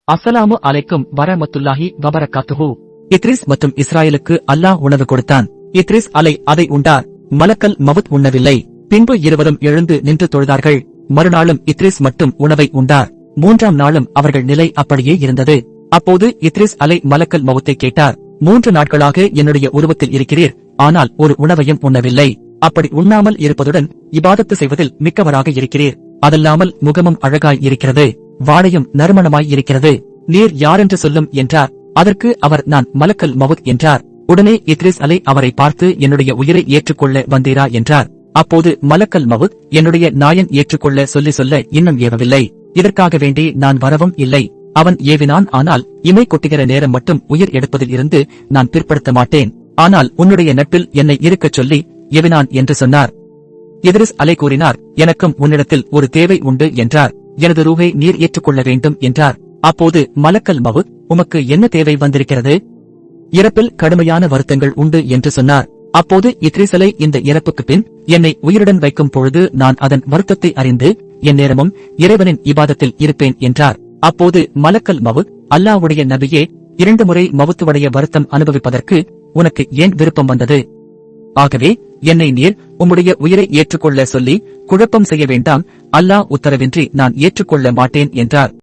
அஸ்ஸலாமு அலைக்கும் வரமத்துல்லாஹி வபரகாத்துஹு. இத்ரிஸ் மற்றும் இஸ்ராயலுக்கு அல்லாஹ் உணவு கொடுத்தான். இத்ரிஸ் அதை உண்டார். மலக்கல் மவுத் உண்ணவில்லை. பின்பு இருவரும் எழுந்து நின்று தொழுதார்கள். மறுநாளும் இத்ரிஸ் மட்டும் உணவை உண்டார். மூன்றாம் நாளும் அவர்கள் நிலை அப்படியே இருந்தது. அப்போது இத்ரிஸ் மலக்கல் மவுத்தை கேட்டார். 3 நாட்களாக என்னுடைய உருவத்தில் இருக்கிறீர், ஆனால் ஒரு உணவையும் உண்ணவில்லை. அப்படி உண்ணாமல் இருப்பதுடன் இபாதத்து செய்வதில் மிக்கவராக இருக்கிறீர். அதல்லாமல் முகமும் அழகாய் இருக்கிறது, வாடையும் நறுமணமாய் இருக்கிறது. நீர் யாரென்று சொல்லும் என்றார். அதற்கு அவர், நான் மலக்கல் மவுத் என்றார். உடனே இத்ரிஸ் அவரை பார்த்து, என்னுடைய உயிரை ஏற்றுக்கொள்ள வந்தீரா என்றார். அப்போது மலக்கல் மவுத், என்னுடைய நாயன் ஏற்றுக்கொள்ள சொல்ல இன்னும் ஏவவில்லை. இதற்காக வேண்டி நான் வரவும் இல்லை. அவன் ஏவினான், ஆனால் இமை கொட்டுகிற நேரம் மட்டும் உயிர் எடுப்பதில் இருந்து நான் பிற்படுத்த மாட்டேன். ஆனால் உன்னுடைய நட்பில் என்னை இருக்கச் சொல்லி ஏவினான் என்று சொன்னார். இத்ரிஸ் கூறினார், எனக்கும் உன்னிடத்தில் ஒரு தேவை உண்டு என்றார். எனது ரூஹை நீர் ஏற்றுக்கொள்ள வேண்டும் என்றார். அப்போது மலக்கல் மவுத், உமக்கு என்ன தேவை வந்திருக்கிறது? இறப்பில் கடுமையான வருத்தங்கள் உண்டு என்று சொன்னார். அப்போது இத்ரிஸ் இந்த இறப்புக்கு பின் என்னை உயிருடன் வைக்கும் பொழுது நான் அதன் வருத்தத்தை அறிந்து என் நேரமும் இறைவனின் இபாதத்தில் இருப்பேன் என்றார். அப்போது மலக்கல் மவுத், அல்லாஹ்வுடைய நபியே, 2 முறை மவுத்துவடைய வருத்தம் அனுபவிப்பதற்கு உனக்கு ஏன் விருப்பம் வந்தது? ஆகவே என்னை நீர் உம்முடைய உயிரை ஏற்றுக்கொள்ள சொல்லி குழப்பம் செய்ய வேண்டாம். அல்லாஹ் உத்தரவின்றி நான் ஏற்றுக்கொள்ள மாட்டேன் என்றார்.